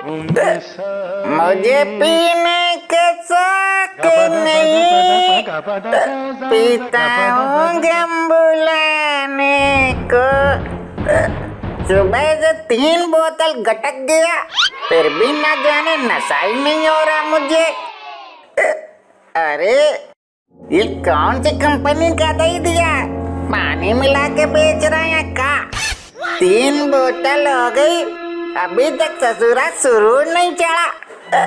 मुझे पीने के शौक नहीं, पीता हूँ गम बुलाने को। सुबह से 3 बोतल गटक गया, फिर भी न जाने नशा ही नहीं हो रहा मुझे। अरे ये कौन सी कंपनी का दही दिया, पानी मिला के बेच रहे हैं का? 3 बोतल हो गई, अभी तक ससुरा सुरूर नहीं चढ़ा।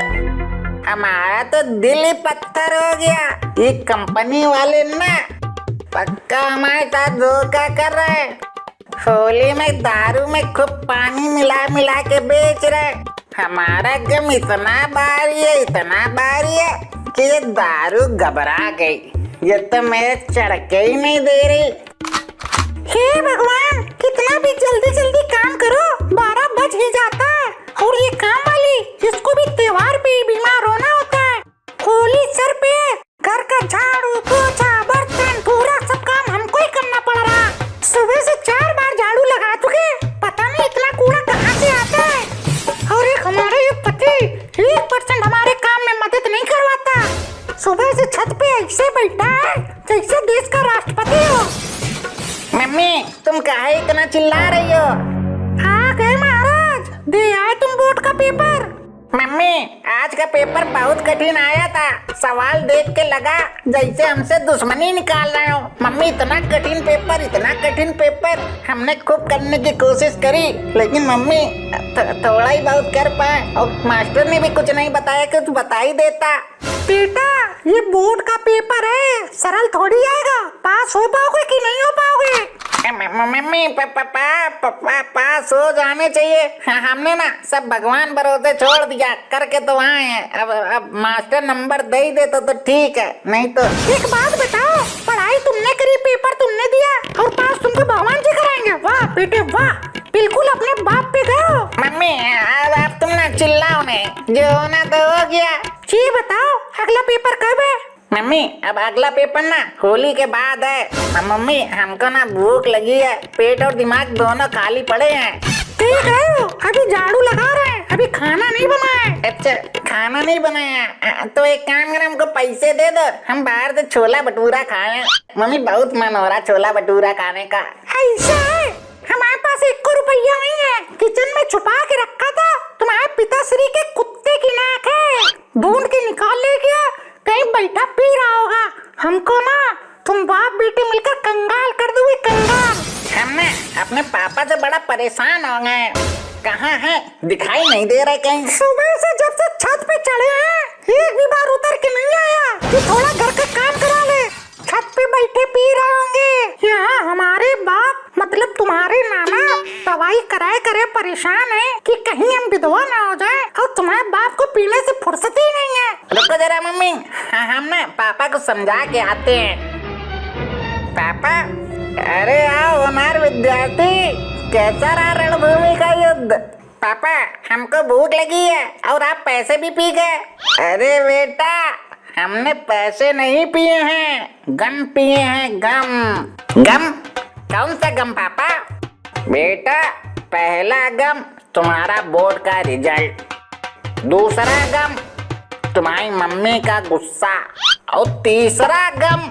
हमारा तो दिल ही पत्थर हो गया। ये कंपनी वाले ना पक्का हमारे साथ धोखा कर रहे हैं। होली में दारू में खूब पानी मिला मिला के बेच रहे। हमारा गम इतना भारी है, इतना भारी है कि ये दारू घबरा गई। ये तो मेरे चढ़के ही नहीं दे रही। हे भगवान, कितना भी जल्दी जल्दी काम करो, 12 बज ही जाता है। और ये काम वाली, इसको भी त्योहार पे बीमार होना होता है। होली सर पे, घर का झाड़ू पोछा बर्तन पूरा सब काम हमको ही करना पड़ रहा। सुबह से 4 बार झाड़ू लगा चुके, पता नहीं इतना कूड़ा कहाँ से आता है। और एक हमारे ये पति 1% हमारे काम में मदद नहीं करवाता। सुबह से छत पे ऐसे बैठा है जैसे देश का राष्ट्रपति हो। मम्मी, तुम काहे इतना चिल्ला रही हो? आ गए महाराज, दे आए तुम बोर्ड का पेपर। मम्मी, आज का पेपर बहुत कठिन आया था। सवाल देख के लगा जैसे हमसे दुश्मनी निकाल रहे हो। मम्मी, इतना कठिन पेपर, इतना कठिन पेपर हमने खूब करने की कोशिश करी, लेकिन मम्मी थोड़ा ही बहुत कर पाए। और मास्टर ने भी कुछ नहीं बताया, कुछ बता ही देता। बेटा, ये बोर्ड का पेपर है, सरल थोड़ी आएगा। पास हो पाओगे कि नहीं हो पाओगे? मम्मी, पास हो जाने चाहिए। हमने ना सब भगवान भरोसे छोड़ दिया, करके तो आए हैं। अब मास्टर नंबर दे ही देता तो ठीक है, नहीं तो। एक बात बताओ, पढ़ाई तुमने करी, पेपर तुमने दिया और पास तुमको भगवान जी कराएंगे? वाह बेटे वाह, बिल्कुल अपने बाप पे गए हो। मम्मी, अब तुम ना चिल्लाओ नहीं, जो होना तो हो गया। जी बताओ, अगला पेपर कब है? मम्मी, अब अगला पेपर ना होली के बाद है। मम्मी, हमको ना भूख लगी है, पेट और दिमाग दोनों खाली पड़े हैं। ठीक है, अभी झाड़ू लगा रहे हैं, अभी खाना नहीं बनाया। अच्छा, खाना नहीं बनाया तो एक काम कर, हमको पैसे दे दो, हम बाहर से छोला भटूरा खाएं। मम्मी, बहुत मन हो रहा छोला भटूरा खाने का। ऐसा है, हमारे पास 1 रुपया नहीं है, किचन में छुपा के रखा था। तुम्हारे पिताश्री के कुत्ते की नाक है, ढूंढ के निकाल ले गया, कहीं बैठा पी रहा होगा। हमको ना तुम बाप बेटे मिलकर कंगाल कर दोगे, कंगाल। हम ना अपने पापा से बड़ा परेशान हो गए। कहाँ है, दिखाई नहीं दे रहे कहीं। सुबह से जब से छत पे चढ़े हैं, एक भी बार उतर के नहीं आया कि थोड़ा घर का काम करा ले। छत पे बैठे पी रहे होंगे। यहाँ हमारे बाप मतलब तुम्हारे नाना दवाई कराए करे परेशान है कि कहीं हम विधवा ना हो जाए, और तुम्हारे बाप को पीने से फुर्सत ही नहीं है। रुको जरा मम्मी, हम ना पापा को समझा के आते हैं। पापा, अरे आओ हमारे विद्यार्थी, कैसा रहा रणभूमि का युद्ध? पापा, हमको भूख लगी है और आप पैसे भी पी गए। अरे बेटा, हमने पैसे नहीं पिए हैं, गम पिए हैं, गम। गम? कौन सा गम पापा? बेटा, पहला गम तुम्हारा बोर्ड का रिजल्ट, दूसरा गम तुम्हारी मम्मी का गुस्सा, और तीसरा गम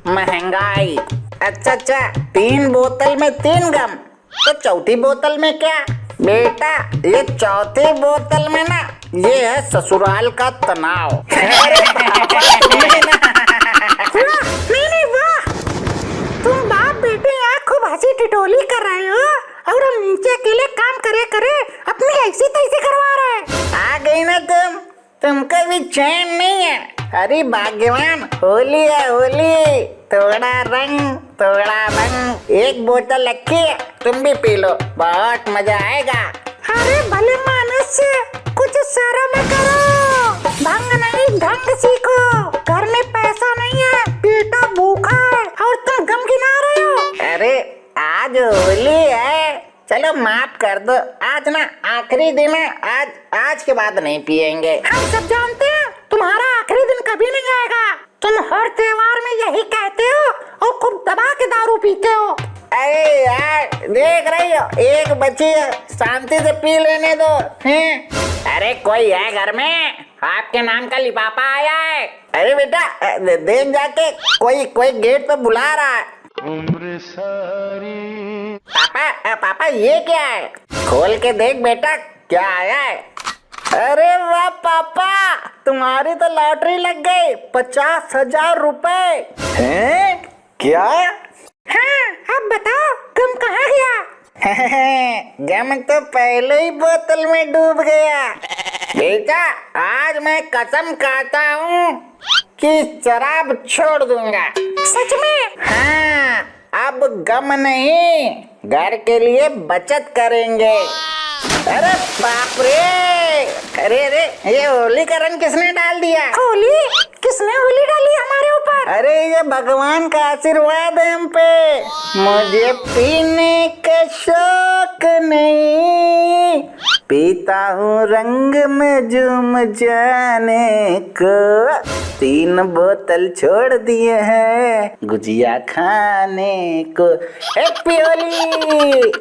महंगाई। अच्छा, 3 बोतल में 3 गम, तो चौथी बोतल में क्या? बेटा, ये चौथी बोतल में ना, ये है ससुराल का तनाव। अरे पापा, नहीं वाह, तुम बाप बेटे यहाँ खूब हंसी टिटोली कर रहे हो, और हम नीचे अकेले काम करे करे अपनी ऐसी तैसी करवा रहे हैं। आ गई ना तुमको भी चैन नहीं है। अरे भाग्यवान, होली है होली, थोड़ा रंग थोड़ा भंग, 1 बोतल रखी है, तुम भी पी लो, बहुत मजा आएगा। अरे भले मानस से कुछ शर्म करो, भंग नहीं ढंग सीखो, घर में पैसा नहीं है, बेटा भूखा है और तुम गम गिना रहे हो। अरे आज होली है, चलो माफ कर दो, आज ना आखिरी दिन है, आज के बाद नहीं पिएंगे। हम सब जानते हैं तुम्हारा आखिरी दिन कभी नहीं आएगा, तुम हर त्योहार में यही कहते हो और खूब दबा के दारू पीते हो। अरे यार देख रही हो, एक बची है, शांति से पी लेने दो हैं। अरे कोई है घर में? आपके नाम का लिफाफा आया है। अरे बेटा देख जाके, कोई गेट पे बुला रहा है। उम्र सारी। पापा ये क्या है? खोल के देख बेटा क्या आया है। अरे वाह पापा, तुम्हारी तो लॉटरी लग गई, 50,000 रुपए। हैं? क्या? हाँ, अब बताओ तुम कहाँ गया? गम तो पहले ही बोतल में डूब गया। बेटा आज मैं कसम खाता हूँ कि शराब छोड़ दूंगा। सच में? हाँ, अब गम नहीं, घर के लिए बचत करेंगे। अरे बाप रे, अरे ये होली का रंग किसने डाल दिया? होली? किसने होली डाली हमारे ऊपर? अरे ये भगवान का आशीर्वाद है हम पे। मुझे पीने का शौक नहीं, पीता हूँ रंग में झूम जाने को। 3 बोतल छोड़ दिए हैं गुजिया खाने को। हैप्पी होली।